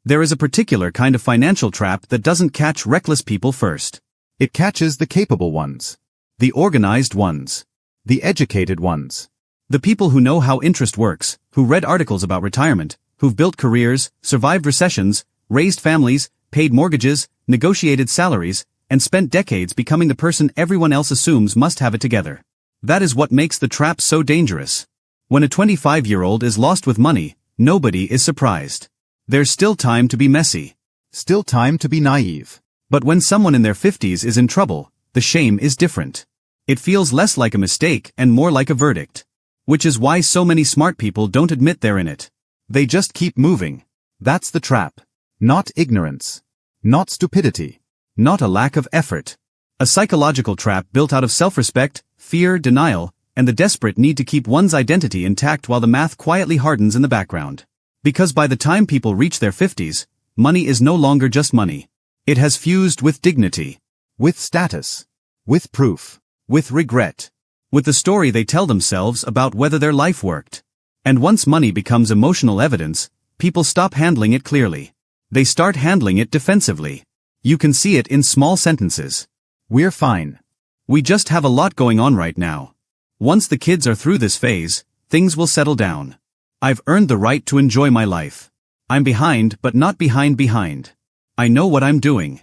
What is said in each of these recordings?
There is a particular kind of financial trap that doesn't catch reckless people first. It catches the capable ones. The organized ones. The educated ones. The people who know how interest works, who read articles about retirement, who've built careers, survived recessions, raised families, paid mortgages, negotiated salaries, and spent decades becoming the person everyone else assumes must have it together. That is what makes the trap so dangerous. When a 25-year-old is lost with money, nobody is surprised. There's still time to be messy. Still time to be naive. But when someone in their 50s is in trouble, the shame is different. It feels less like a mistake and more like a verdict. Which is why so many smart people don't admit they're in it. They just keep moving. That's the trap. Not ignorance. Not stupidity. Not a lack of effort. A psychological trap built out of self-respect, fear, denial, and the desperate need to keep one's identity intact while the math quietly hardens in the background. Because by the time people reach their 50s, money is no longer just money. It has fused with dignity. With status. With proof. With regret. With the story they tell themselves about whether their life worked. And once money becomes emotional evidence, people stop handling it clearly. They start handling it defensively. You can see it in small sentences. We're fine. We just have a lot going on right now. Once the kids are through this phase, things will settle down. I've earned the right to enjoy my life. I'm behind but not behind. I know what I'm doing.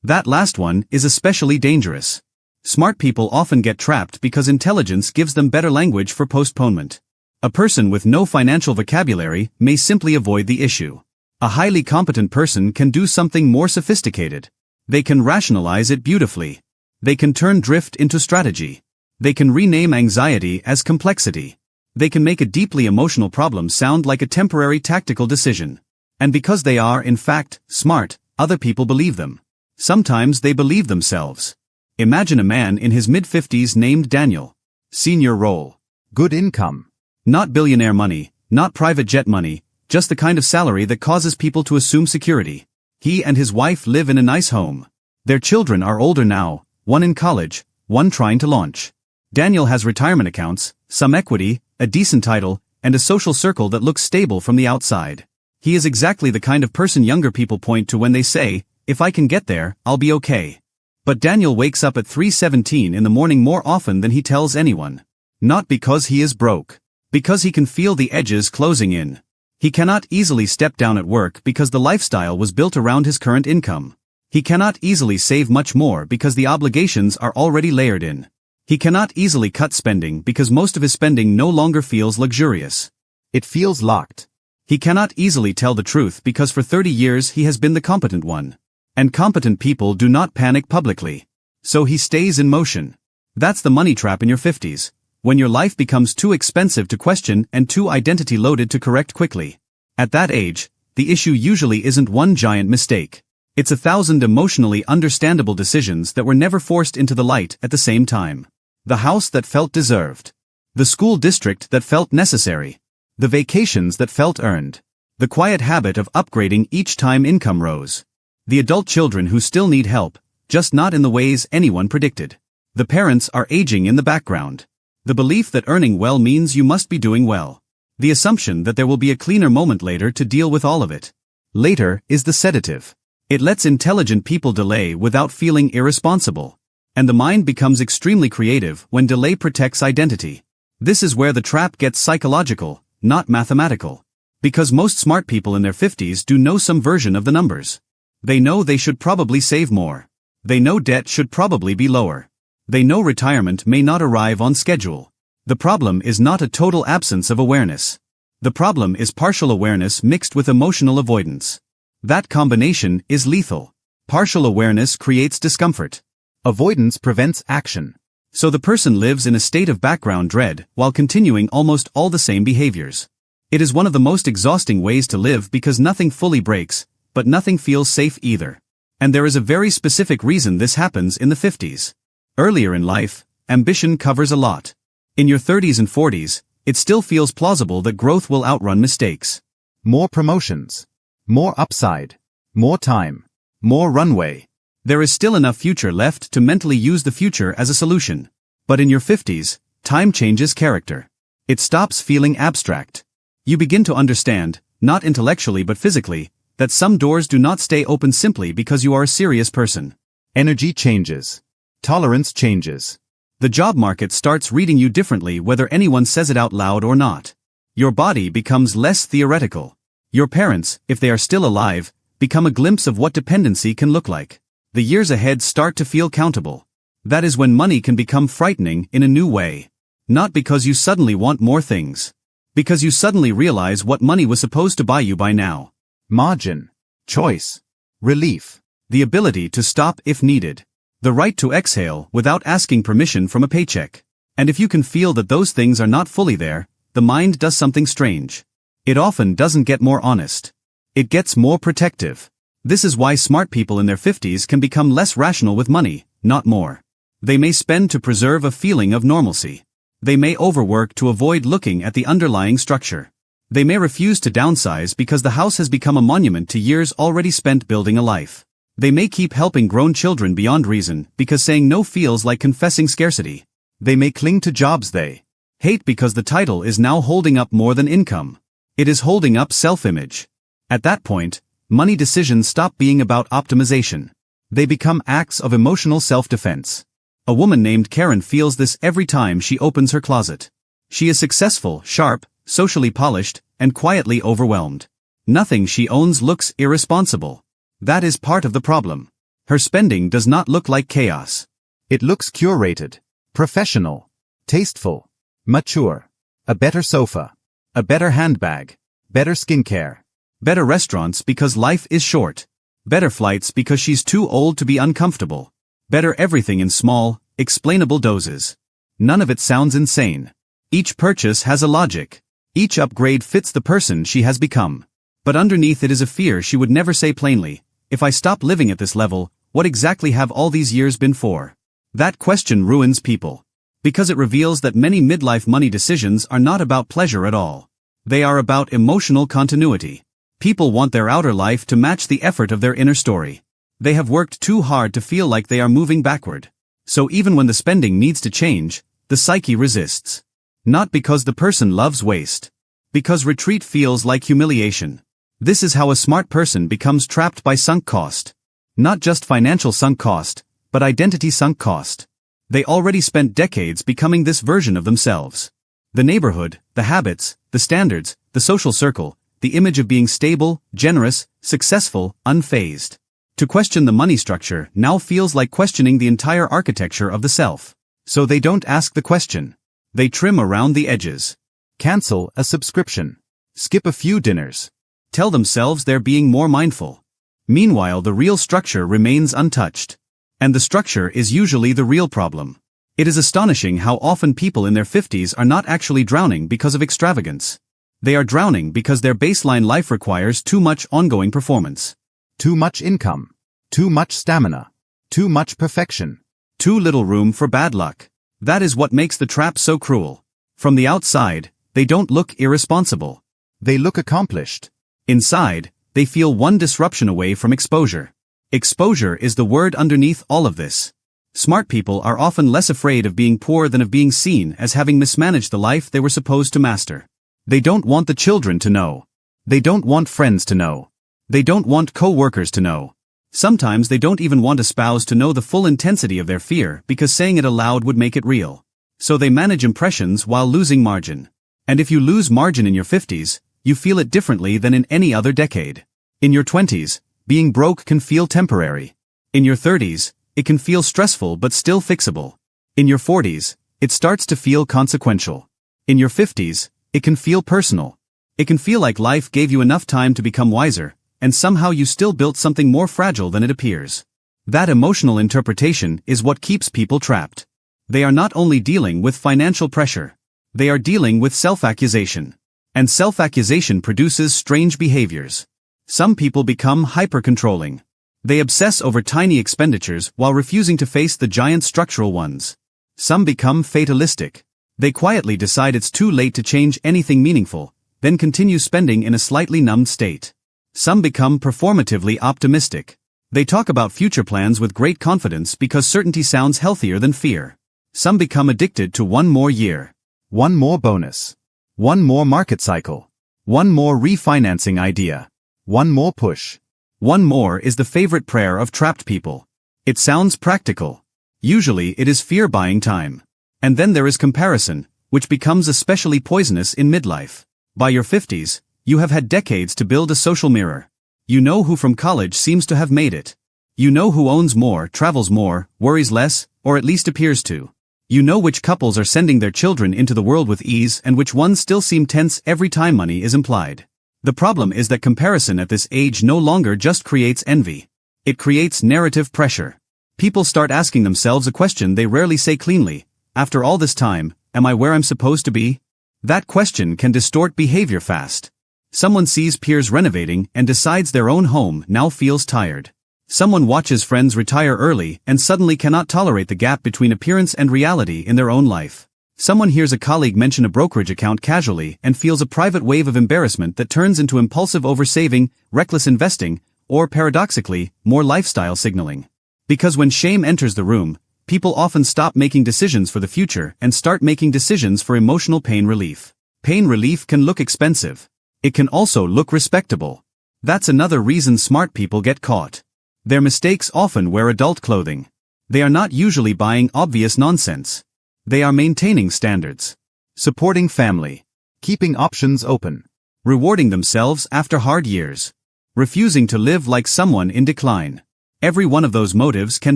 That last one is especially dangerous. Smart people often get trapped because intelligence gives them better language for postponement. A person with no financial vocabulary may simply avoid the issue. A highly competent person can do something more sophisticated. They can rationalize it beautifully. They can turn drift into strategy. They can rename anxiety as complexity. They can make a deeply emotional problem sound like a temporary tactical decision. And because they are, in fact, smart, other people believe them. Sometimes they believe themselves. Imagine a man in his mid-50s named Daniel. Senior role. Good income. Not billionaire money, not private jet money, just the kind of salary that causes people to assume security. He and his wife live in a nice home. Their children are older now, one in college, one trying to launch. Daniel has retirement accounts, some equity, a decent title, and a social circle that looks stable from the outside. He is exactly the kind of person younger people point to when they say, "If I can get there, I'll be okay." But Daniel wakes up at 3:17 in the morning more often than he tells anyone. Not because he is broke. Because he can feel the edges closing in. He cannot easily step down at work because the lifestyle was built around his current income. He cannot easily save much more because the obligations are already layered in. He cannot easily cut spending because most of his spending no longer feels luxurious. It feels locked. He cannot easily tell the truth because for 30 years he has been the competent one. And competent people do not panic publicly. So he stays in motion. That's the money trap in your 50s. When your life becomes too expensive to question and too identity loaded to correct quickly. At that age, the issue usually isn't one giant mistake. It's 1,000 emotionally understandable decisions that were never forced into the light at the same time. The house that felt deserved. The school district that felt necessary. The vacations that felt earned. The quiet habit of upgrading each time income rose. The adult children who still need help, just not in the ways anyone predicted. The parents are aging in the background. The belief that earning well means you must be doing well. The assumption that there will be a cleaner moment later to deal with all of it. Later is the sedative. It lets intelligent people delay without feeling irresponsible. And the mind becomes extremely creative when delay protects identity. This is where the trap gets psychological, not mathematical. Because most smart people in their 50s do know some version of the numbers. They know they should probably save more. They know debt should probably be lower. They know retirement may not arrive on schedule. The problem is not a total absence of awareness. The problem is partial awareness mixed with emotional avoidance. That combination is lethal. Partial awareness creates discomfort. Avoidance prevents action. So the person lives in a state of background dread while continuing almost all the same behaviors. It is one of the most exhausting ways to live because nothing fully breaks, but nothing feels safe either. And there is a very specific reason this happens in the 50s. Earlier in life, ambition covers a lot. In your 30s and 40s, it still feels plausible that growth will outrun mistakes. More promotions. More upside. More time. More runway. There is still enough future left to mentally use the future as a solution. But in your 50s, time changes character. It stops feeling abstract. You begin to understand, not intellectually but physically, That some doors do not stay open simply because you are a serious person. Energy changes. Tolerance changes. The job market starts reading you differently whether anyone says it out loud or not. Your body becomes less theoretical. Your parents, if they are still alive, become a glimpse of what dependency can look like. The years ahead start to feel countable. That is when money can become frightening in a new way. Not because you suddenly want more things. Because you suddenly realize what money was supposed to buy you by now. Margin. Choice. Relief. The ability to stop if needed. The right to exhale without asking permission from a paycheck. And if you can feel that those things are not fully there, the mind does something strange. It often doesn't get more honest. It gets more protective. This is why smart people in their 50s can become less rational with money, not more. They may spend to preserve a feeling of normalcy. They may overwork to avoid looking at the underlying structure. They may refuse to downsize because the house has become a monument to years already spent building a life. They may keep helping grown children beyond reason because saying no feels like confessing scarcity. They may cling to jobs they hate because the title is now holding up more than income. It is holding up self-image. At that point, money decisions stop being about optimization. They become acts of emotional self-defense. A woman named Karen feels this every time she opens her closet. She is successful, sharp, socially polished, and quietly overwhelmed. Nothing she owns looks irresponsible. That is part of the problem. Her spending does not look like chaos. It looks curated, professional, tasteful, mature. A better sofa. A better handbag. Better skincare. Better restaurants because life is short. Better flights because she's too old to be uncomfortable. Better everything in small, explainable doses. None of it sounds insane. Each purchase has a logic. Each upgrade fits the person she has become. But underneath it is a fear she would never say plainly. If I stop living at this level, what exactly have all these years been for? That question ruins people. Because it reveals that many midlife money decisions are not about pleasure at all. They are about emotional continuity. People want their outer life to match the effort of their inner story. They have worked too hard to feel like they are moving backward. So even when the spending needs to change, the psyche resists. Not because the person loves waste. Because retreat feels like humiliation. This is how a smart person becomes trapped by sunk cost. Not just financial sunk cost, but identity sunk cost. They already spent decades becoming this version of themselves. The neighborhood, the habits, the standards, the social circle, the image of being stable, generous, successful, unfazed. To question the money structure now feels like questioning the entire architecture of the self. So they don't ask the question. They trim around the edges. Cancel a subscription. Skip a few dinners. Tell themselves they're being more mindful. Meanwhile, the real structure remains untouched. And the structure is usually the real problem. It is astonishing how often people in their 50s are not actually drowning because of extravagance. They are drowning because their baseline life requires too much ongoing performance. Too much income. Too much stamina. Too much perfection. Too little room for bad luck. That is what makes the trap so cruel. From the outside, they don't look irresponsible. They look accomplished. Inside, they feel one disruption away from exposure. Exposure is the word underneath all of this. Smart people are often less afraid of being poor than of being seen as having mismanaged the life they were supposed to master. They don't want the children to know. They don't want friends to know. They don't want co-workers to know. Sometimes they don't even want a spouse to know the full intensity of their fear because saying it aloud would make it real. So they manage impressions while losing margin. And if you lose margin in your 50s, you feel it differently than in any other decade. In your 20s, being broke can feel temporary. In your 30s, it can feel stressful but still fixable. In your 40s, it starts to feel consequential. In your 50s, it can feel personal. It can feel like life gave you enough time to become wiser, and somehow you still built something more fragile than it appears. That emotional interpretation is what keeps people trapped. They are not only dealing with financial pressure. They are dealing with self-accusation. And self-accusation produces strange behaviors. Some people become hyper-controlling. They obsess over tiny expenditures while refusing to face the giant structural ones. Some become fatalistic. They quietly decide it's too late to change anything meaningful, then continue spending in a slightly numbed state. Some become performatively optimistic. They talk about future plans with great confidence because certainty sounds healthier than fear. Some become addicted to one more year. One more bonus. One more market cycle. One more refinancing idea. One more push. One more is the favorite prayer of trapped people. It sounds practical. Usually it is fear buying time. And then there is comparison, which becomes especially poisonous in midlife. By your 50s, you have had decades to build a social mirror. You know who from college seems to have made it. You know who owns more, travels more, worries less, or at least appears to. You know which couples are sending their children into the world with ease and which ones still seem tense every time money is implied. The problem is that comparison at this age no longer just creates envy. It creates narrative pressure. People start asking themselves a question they rarely say cleanly. After all this time, am I where I'm supposed to be? That question can distort behavior fast. Someone sees peers renovating and decides their own home now feels tired. Someone watches friends retire early and suddenly cannot tolerate the gap between appearance and reality in their own life. Someone hears a colleague mention a brokerage account casually and feels a private wave of embarrassment that turns into impulsive oversaving, reckless investing, or paradoxically, more lifestyle signaling. Because when shame enters the room, people often stop making decisions for the future and start making decisions for emotional pain relief. Pain relief can look expensive. It can also look respectable. That's another reason smart people get caught. Their mistakes often wear adult clothing. They are not usually buying obvious nonsense. They are maintaining standards. Supporting family. Keeping options open. Rewarding themselves after hard years. Refusing to live like someone in decline. Every one of those motives can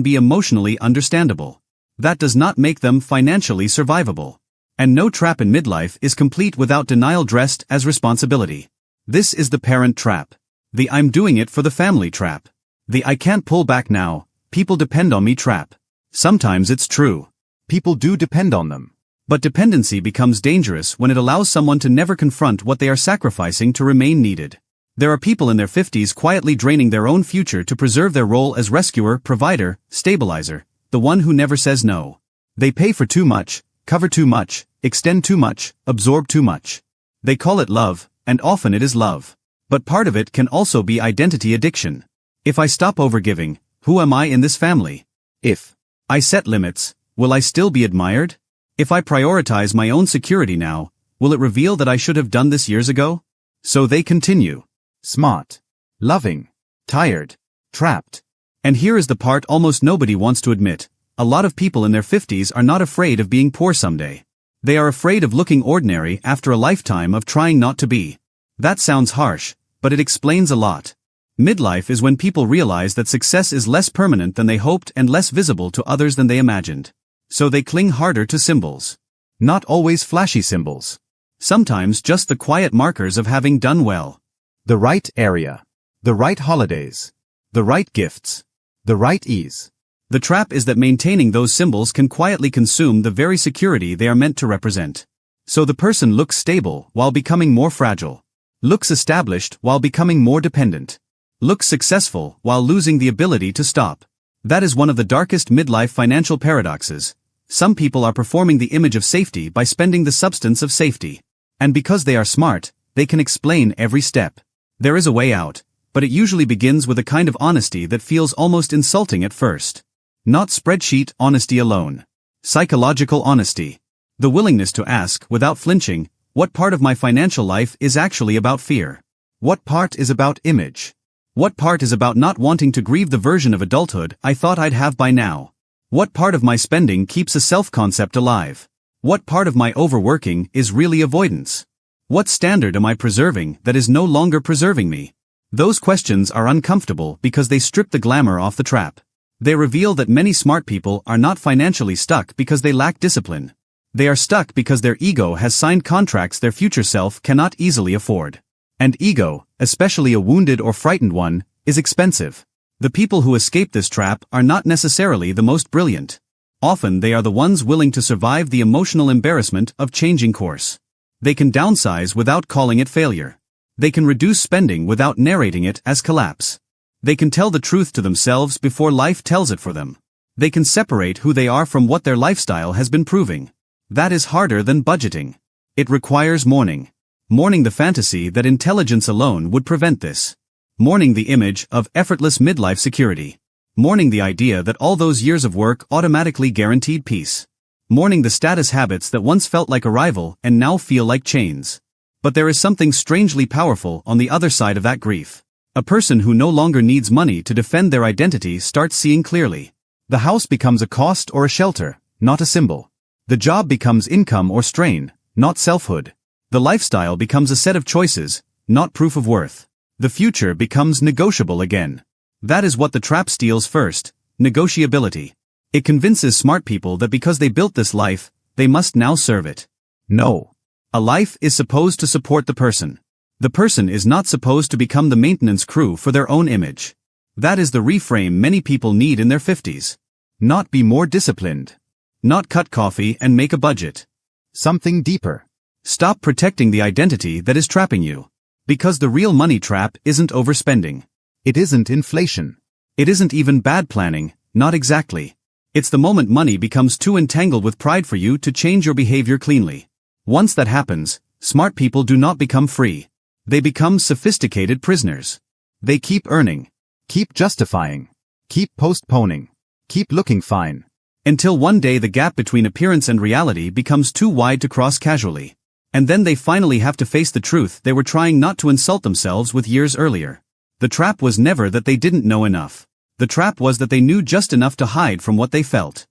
be emotionally understandable. That does not make them financially survivable. And no trap in midlife is complete without denial dressed as responsibility. This is the parent trap. The I'm doing it for the family trap. The I can't pull back now, people depend on me trap. Sometimes it's true. People do depend on them. But dependency becomes dangerous when it allows someone to never confront what they are sacrificing to remain needed. There are people in their 50s quietly draining their own future to preserve their role as rescuer, provider, stabilizer, the one who never says no. They pay for too much, cover too much, extend too much, absorb too much. They call it love, and often it is love. But part of it can also be identity addiction. If I stop overgiving, who am I in this family? If I set limits, will I still be admired? If I prioritize my own security now, will it reveal that I should have done this years ago? So they continue. Smart. Loving. Tired. Trapped. And here is the part almost nobody wants to admit. A lot of people in their 50s are not afraid of being poor someday. They are afraid of looking ordinary after a lifetime of trying not to be. That sounds harsh, but it explains a lot. Midlife is when people realize that success is less permanent than they hoped and less visible to others than they imagined. So they cling harder to symbols. Not always flashy symbols. Sometimes just the quiet markers of having done well. The right area. The right holidays. The right gifts. The right ease. The trap is that maintaining those symbols can quietly consume the very security they are meant to represent. So the person looks stable while becoming more fragile. Looks established while becoming more dependent. Looks successful while losing the ability to stop. That is one of the darkest midlife financial paradoxes. Some people are performing the image of safety by spending the substance of safety. And because they are smart, they can explain every step. There is a way out, but it usually begins with a kind of honesty that feels almost insulting at first. Not spreadsheet honesty alone. Psychological honesty. The willingness to ask, without flinching, what part of my financial life is actually about fear? What part is about image? What part is about not wanting to grieve the version of adulthood I thought I'd have by now? What part of my spending keeps a self-concept alive? What part of my overworking is really avoidance? What standard am I preserving that is no longer preserving me? Those questions are uncomfortable because they strip the glamour off the trap. They reveal that many smart people are not financially stuck because they lack discipline. They are stuck because their ego has signed contracts their future self cannot easily afford. And ego, especially a wounded or frightened one, is expensive. The people who escape this trap are not necessarily the most brilliant. Often they are the ones willing to survive the emotional embarrassment of changing course. They can downsize without calling it failure. They can reduce spending without narrating it as collapse. They can tell the truth to themselves before life tells it for them. They can separate who they are from what their lifestyle has been proving. That is harder than budgeting. It requires mourning. Mourning the fantasy that intelligence alone would prevent this. Mourning the image of effortless midlife security. Mourning the idea that all those years of work automatically guaranteed peace. Mourning the status habits that once felt like a rival and now feel like chains. But there is something strangely powerful on the other side of that grief. A person who no longer needs money to defend their identity starts seeing clearly. The house becomes a cost or a shelter, not a symbol. The job becomes income or strain, not selfhood. The lifestyle becomes a set of choices, not proof of worth. The future becomes negotiable again. That is what the trap steals first, negotiability. It convinces smart people that because they built this life, they must now serve it. No. A life is supposed to support the person. The person is not supposed to become the maintenance crew for their own image. That is the reframe many people need in their 50s. Not be more disciplined. Not cut coffee and make a budget. Something deeper. Stop protecting the identity that is trapping you. Because the real money trap isn't overspending. It isn't inflation. It isn't even bad planning, not exactly. It's the moment money becomes too entangled with pride for you to change your behavior cleanly. Once that happens, smart people do not become free. They become sophisticated prisoners. They keep earning. Keep justifying. Keep postponing. Keep looking fine. Until one day the gap between appearance and reality becomes too wide to cross casually. And then they finally have to face the truth they were trying not to insult themselves with years earlier. The trap was never that they didn't know enough. The trap was that they knew just enough to hide from what they felt.